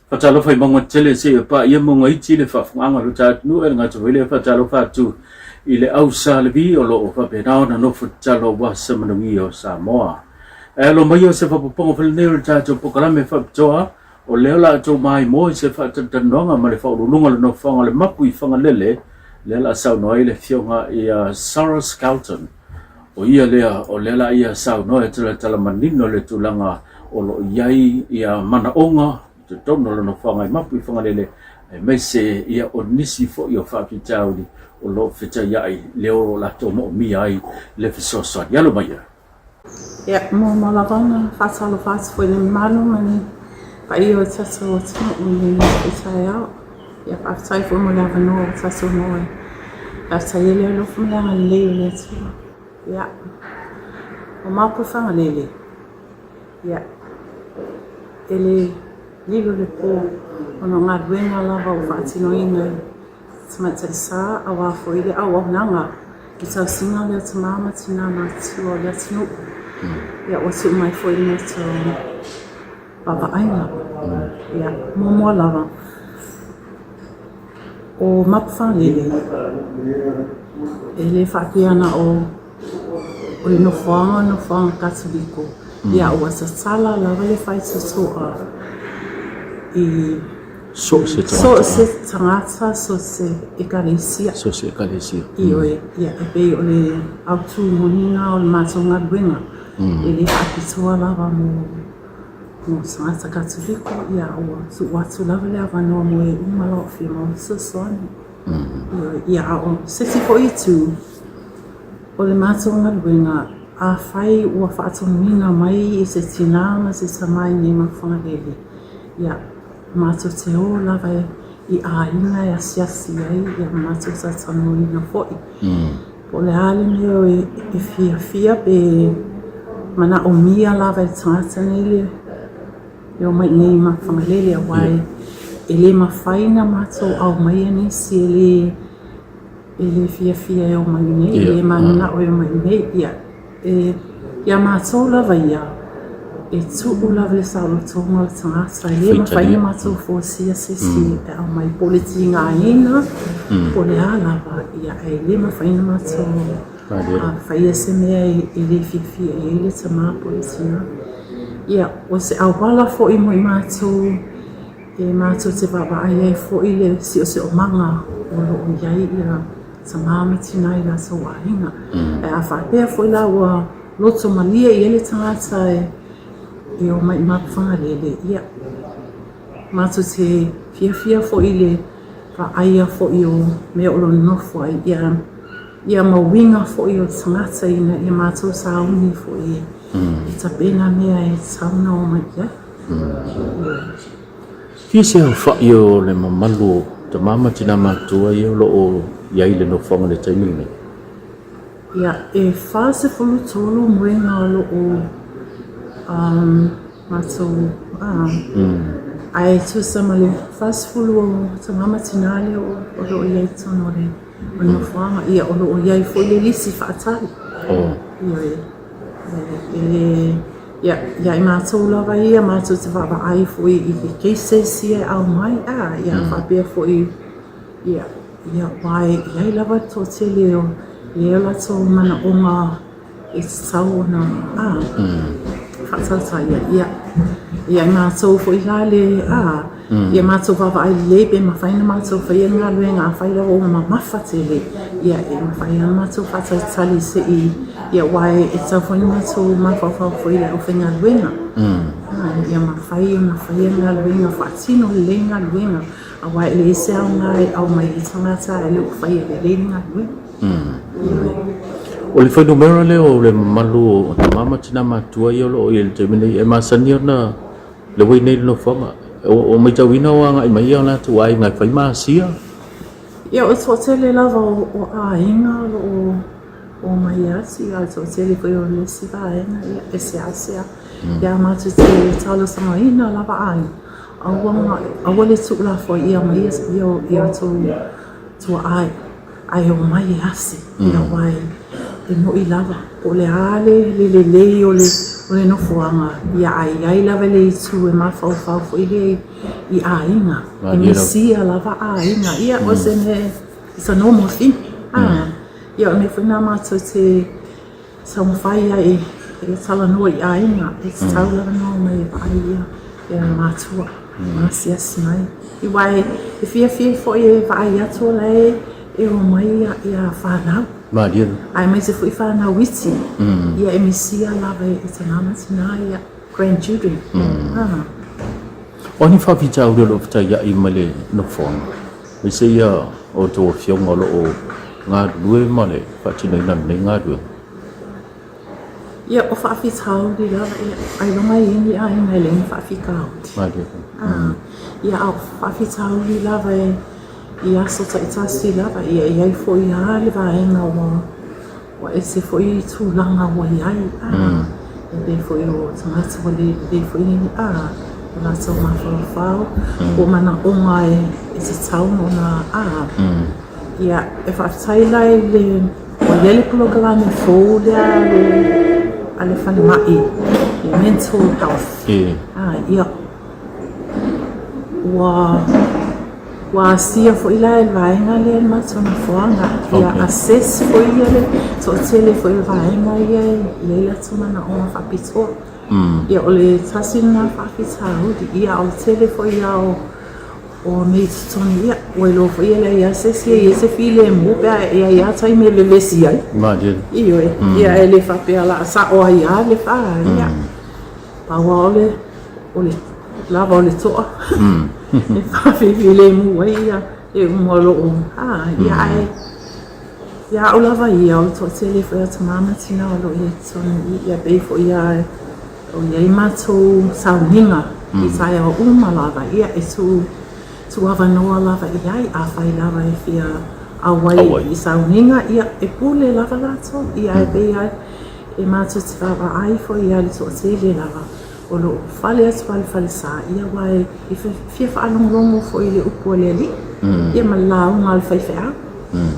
Fatalo fai bango tele se pa ia mo ngai chile fa fanga lu cha nu el nga chwe le fatalo fa tu ile au sa le vi o lo fa pe na no fatalo wa sa manungi o Samoa e lo mai o se fa pongo fel ne cha cho pokala me fa choa o le la cho mai mo se fa tan no nga ma le fa lu lunga no fa le Mapuifagalele le la sa no ile fionga ia Sarah Scouten o ia le o le la ia sa no e tala manino le tulanga o lo iai ia mana onga tono no fanga Mapuifagalele me se ia o nisi fo io fa ki tauli o lo feta iai leo la tomo mi ai le fisoso ya lo mai ya mo malavanga fasalo fas foi le malo mani pa io tsaso tsino ni isaya ya pa sai fo mo lava no tsaso no ya sai le lo fo la le tsino ya o Mapuifagalele ya ele Ligo le po ono ngā ruenga lava o whaatino inga tamata sa awa foile awa nanga i tau singa lea tamama tina ngā tua lea tinu ia o tu mai foile na tau baba ainga ia momoa lava o Mapuifagalele e le whaapiana o le no whaanga katoliko ia o asatala lava le whaitotoa so se tangata so se ekalesia io ia e pe o le autu moninga o le matonga ruenga e le whakitua lava mo tangata katoliko ia o tu watu lava le avanoa mo e umalo o whia mo sosoani ia o seti po itu o le matonga ruenga a whai ua whaatonga mai i se tinama se tamai ni Mapuifagalele ia mato te o lava i ainga e asiasi ai ia mato sa tanoina foi po le ale leo e fia pe mana o mia lava e tangata nele leo mai nei Mapuifagalele a wai e le mawhaina mato au mai anisi e le fia e o mai nei e le manana o e mai nei ia mato lava ia e tu lava le saulo tonga le tangata e le mawhaina mato fōsia sesi e au mai politi ngā ina po le alava ia e le mawhaina mato whaia se mea e le fia e le tama politina ia o se au wala fo i mo i mato e mato te baba ai fo i le si o se o manga o lo o iai ia tamama tina i la so wahinga e a whapea fo i la ua loto malia i ele tangata e o mai Mapuifagalele ia mato te fia fo i le aia fo i o mea o lo nofo ai ia mawinga fo i o tangata ina ia mato sauni fo i ta pena mea e sauna o mai ia ki se o fa yo le mamalu te mama tina matua yo lo o iai le nofo le taimini ia e fase fulu tolu mwenga lo o mato ai tu samale fast fulu o tamama tinale o lo iai tono le o no fanga ia o lo iai fo le lisi fatali ia mato lava ia mato te vava ai fo i cases ia au mai ia whapea fo i ia wai iai lava to te leo la to mana onga e tau na whatata ia mātou fo i lale ia mātou wawa ai lebe ma whaina mātou whaia ngā luenga a whaila o ma mawhatele ia e ma whaia mātou whatai tali se ia wai e tau whaina mātou mawhawhau fo i la o whainga luenga ia ma whaia ngā luenga whaatino le ngā luenga a wai le se au ngai au mai i tangata e leo whaia le ngā luenga o le whainu mera leo le malu o te mama tina matua i olo o i le temine e masani o na le wei nei no whanga o mai tau ina o anga i mai o na tu ai ngai whai maasia ia o tō tele lava o a inga o mai asi a tō tele koe o le siva aenga ia e se asia ia matu te talo sanga ina lava ai a wale tuk la fo ia mai ia tō ai o mai asi ia wai e no i lava po le ale le o ole no fuanga ia ai lava le tu e mafau fo ile I ainga e misia lava ainga ia o se me it's a normal thing ia me fina mato te samfai ai e tala no I ainga it's tau lava no mai ia ia matua masia snai I wai if ia fo e vai atu le e o mai ia whanau Madia. Ai mai se fui whanau witi ia e misia lava e tanama tina ia grandchildren Oni fa vita o lo fta ya imale no phone. We say ya o to fiong o lo nga lue male fa tino ina me nga du. Ia o fa fitau di la ai lo mai ni ai mai le fa fikau. Madia. Ia o fa fitau di la vai ia so ta si la vai ia fo ia le vai nga o ese fo I tu langa o ai e be fo o tangata o le be fo I na so ma fao o mana o mai e se tau no na ia e fa tai lai le o le programa fo le ale fani mai mental health ia wa sia fo ila e vaenga le matona foanga ia assess fo ia le so tele fo ia vaenga ia le la tuma na o fa pito ia o le tasina fa pitau ia o tele fo ia o me toni ia o lo fo ia le assess ia se file mo pe ia tai me le lesi ai Madia. ia ele fa pe ala sa o ia le fa ia pa o le lava o le toa e whawhiwhile mua ia e umolo ia o lava ia o to tele fo ia tamama tina o lo ia tonu ia beifo ia o ia I matou sauninga I sai o lava ia e tu ava noa lava ia I a whai lava e fia awai I sauninga ia e pule lava lato ia e beia e matou te whawa ai fo ia li to tele lava o lo fale atu fale sa ia wai I fia whaalongongo fo I le upo le li ia malau ngal whaiwhea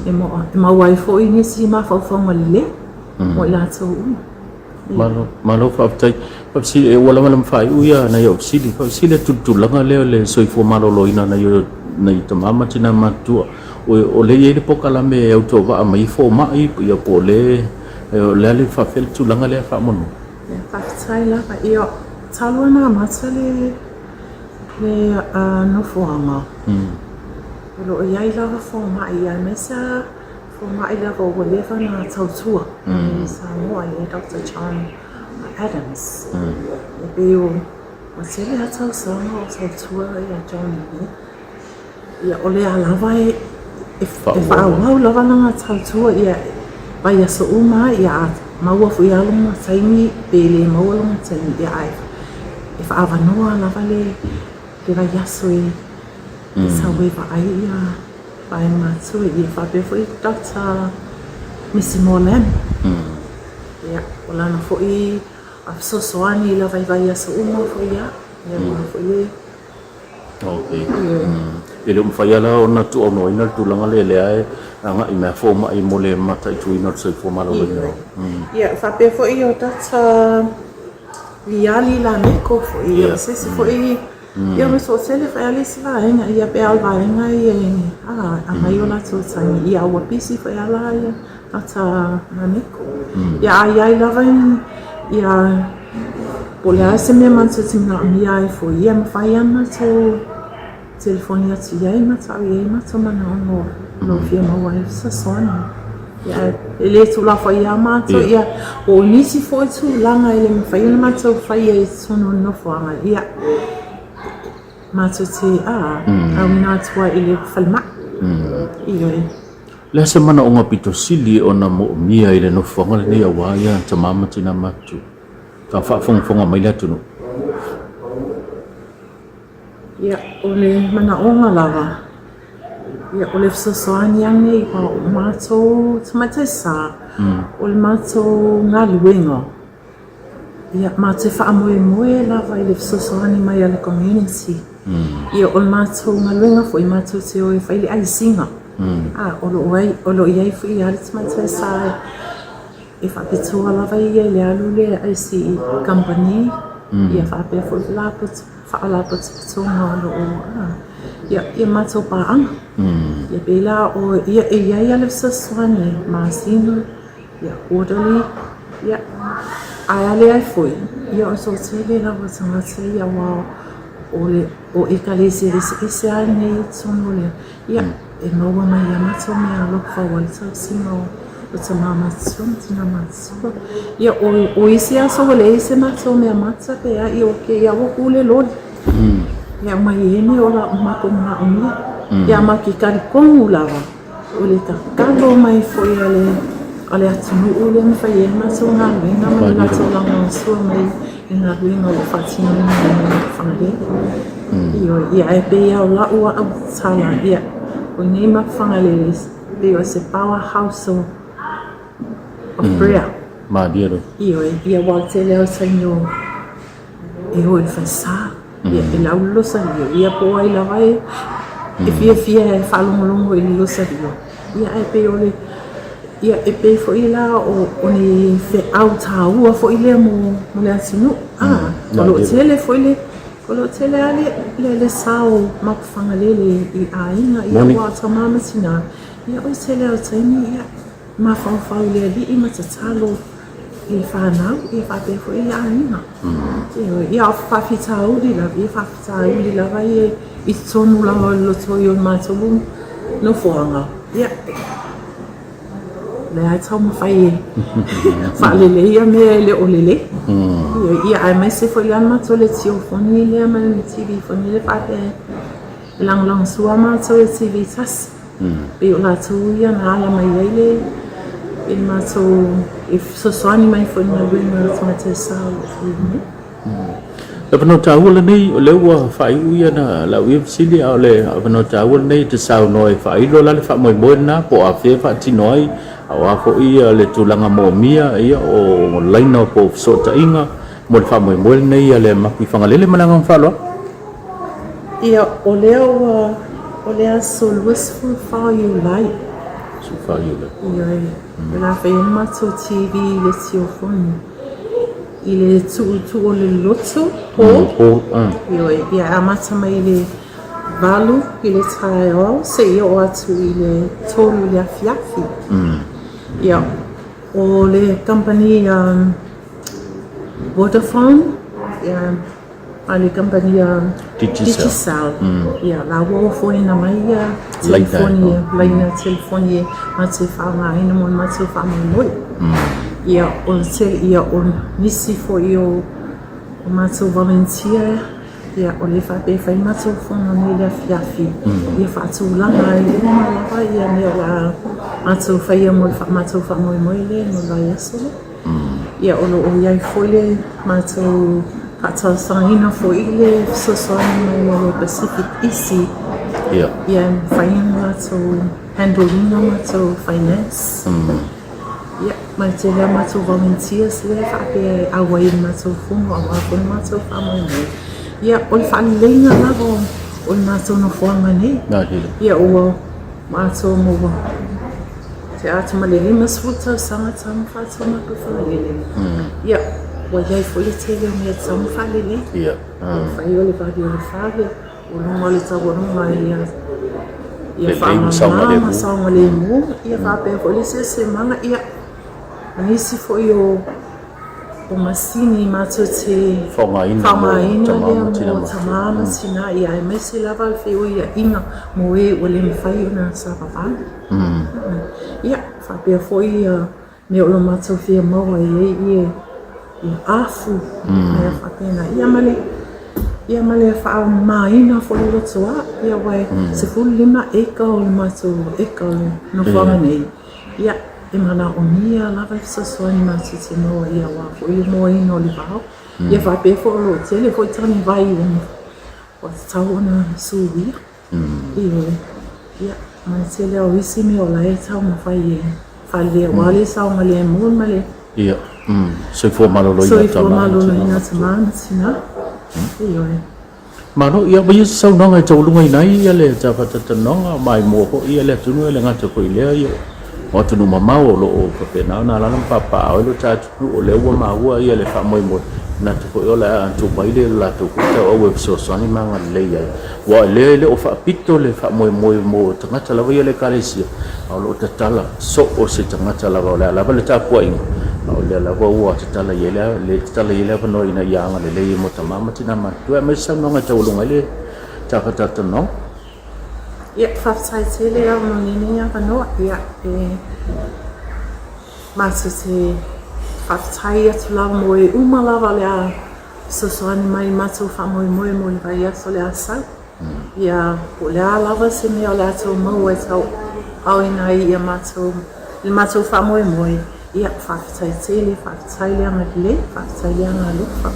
e ma wai fo I nisi ma whauwhaunga le mo I lato Malo fa tai pa si e wala malam fai uya na yo sili pa sili tu langa le soi fo malo loina na yo na I tamama tina matua o le ye le pokala me au to va mai fo mai ia po le fa fel tu langa le fa mono fa tai la pa io talona matale le no foanga lo ia I lava fo mai ia mesa fo mai lava o le fa na tautua sa mo ai Dr. John Adams e be o se le tau sa mo tautua ia John ia o le lava e fa wa lava na tautua ia vai so uma ia maua fu ia lunga taimi pele maua lunga taimi ia ai e fa avanoa lava le vai aso e sa we va ai ia vai matu ia fa be fu Dr. Missy Molan ia ola na fu I afso soani lava vai aso uma fu ia fu ia okay ele mfayala ona tu ono ina tu langa le ai anga I me fo mai mole mata tu ina se fo malo le ia fa pe fo io tata liali la meko fo ia se fo ia me so sele fa ali se va ia pe al va ia a mai ona tu sai ia o pisi fa ala ia tata na meko ia ia lava ia pola se me manse tinga ia fo ia me fa ia na tu telefonia tia I mata mana no fia maua e sa sona ia ele tu la fa ia mato ia o nisi foi tu langa ele me fai na mato fai e sono no fanga ia mato te au na tua ele falma ia la semana o ngapito sili ona mo mia ile no fanga le ia wa ia tamama tina matu ka fa fonga mai la tunu ia ole mana onga lava ia ole sosoani ange I pa mato tamata sa ole mato ngaluenga ia mato fa moe lava ile sosoani mai ale community ia ole mato ngaluenga foi mato te o fa ile ai singa olo ia foi ia tamata sa if I get to all of a ICE company, if I pay for laput, for a laput, so no, yeah, mato paang, yeah, bela or yeah, lives a swan, Marcino, yeah, orderly, yeah, I for you also say that I was on a say, wow, or Ecalisi is a need, so no, yeah, and no one my Yamato may I look forward to see more. It's a mama tina matso ya o isi aso le ise matso me matsa pe ya I okay ya wo kule lo ya mai ene ola mako ma oni ya maki kari kongu lava o le takalo mai foi ale atunu ule me fa ye matso na na mai la to la no so mai ina winga o fatina ni fange io ya e be ya la o sala ya o ni ma fangale be o se powerhouse of prayer. Ma Dio. Io e volte le ho segno e ho il fassa e la lo sagno e poi la vai e fie fa lungo e lo sagno e poi e poi foi la o ni fe auta o foi le mo le asino lo tele foi le lo tele ale le sao Mapuifagalele I ainga e wa mama sina e o tele o tini ma fa le li ma tsalo I fa na I fa pe fo I anina e fa fitau di la vi fa fitau di la vai I sono la lo so io ma so no foanga ya le ai tau fa fa le me le o le ia ai mai se fo ia ma so le tio foni le ma le tv foni le fa lang sua ma so le tv tas pe la tu ia na la mai le in mato if so swani mai foi na winga mate sa Apano tawul nei o lewa fai uia na la wi sili ale apano tawul nei te sau noi fai lo la fa moi bona po a fe fa ti noi awa fo ia le tulanga mo mia ia o laina po so ta inga mo fa moi nei ale Mapuifagalele mananga falo ia o leo so wistful for you like so far you like la fe mato TV le tiofoni il est tout le Loloto io ia amata mai le valu il est traio se io atu il est tolu le fiafi ia o le company Vodafone ia ale company digital ia la wo foi na mai telefonia ma te fa mai no ma te fa mai ia on nisi fo io ma te volunteer ia o le fa pe fa ma te fo no le fiafi ia fa tu la mai ma la fa ia me la ma te fa ia mo fa ma te fa mo le no la yeso ia o ia fo le ma te Kata sangina fo ile so mai le Pacific isi ia fainga to handling to finance ia mai te ma to volunteers le fa pe awai ma to fungo awa ma to family ia ol fa lenga la bo ol ma to no fuanga ni ia o ma to mo te atma le limas futa sanga tam fa to ma ko fa ia wa jai foi tele me tsam falele ia fa yo le va dio fave o no le tsa no mai ia fa ma sa le mu ia fa pe foi se manga ia ani si foi yo o masini ma tse fa mai le mo tamama sina ia me se la val fe o ia inga mo e o le fa yo na sa papa ia fa pe foi me o ma tse fe mo ia afu ia fatena ia male fa maina fo lo toa ia wai se ful lima eka o mato eka no famane ia e mana o mia la va so so ni mato se no ia wa fo i mo i no li va ia va pe fo lo tele fo tani vai o tauna subi ia ma se le o isi mi o la e tau ma fai fa le wale sa ma le mo male ia so for malolo ina tamana sina mano ia ba so no ngai to lu ngai nai ia le cha fa ta no mai mo ko ia le tu no le nga to ko ile ia o tu no mamao lo o pe na la papa o lo cha tu o le wa ma wa ia le fa moi mo na tu ko la tu mai le la tu ko ta o so so ni manga le ia wa le o fa pito le fa moi mo tanga tala wa le kalesi o lo tala so o se tanga tala wa la le ta po ing o le la wa tala ia le tala ia pa no ina ia nga le mo tamama tina ma tu me sa no nga tu lo ngale ta ka ta no ia whaftai tele au manini a kanoa ia masu se whaftai atu lawa moe umalawa lea sosoani mai matu whamoe moe Mulivai aso lea sau ia o lea lawa se mea o lea tau mau e tau au ina ia matu whamoe moe ia whaftai tele whaftai lea ngadile whaftai lea ngalufa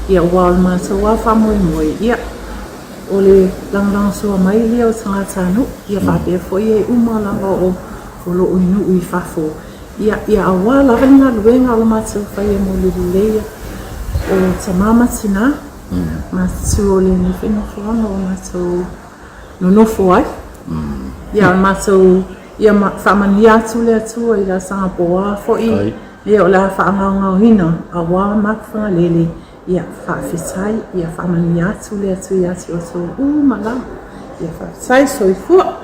ia wal matu wa whamoe moe ia o le lang sua mai leo tangata anu ia whape foi e umalawa o lo unu ui whafo ia awa lawa nga luenga o matu whai e Mulivai o tamama tina matu o le ni whenofona o matu nonofo ai ia o matu ia whamani atu le atua i la sangapoa foi lea o la whaangangau hina awa Mapuifagalele ia whawhitai, ia whamani atu le atu i ati o tō malam. Ia whawhitai soifua.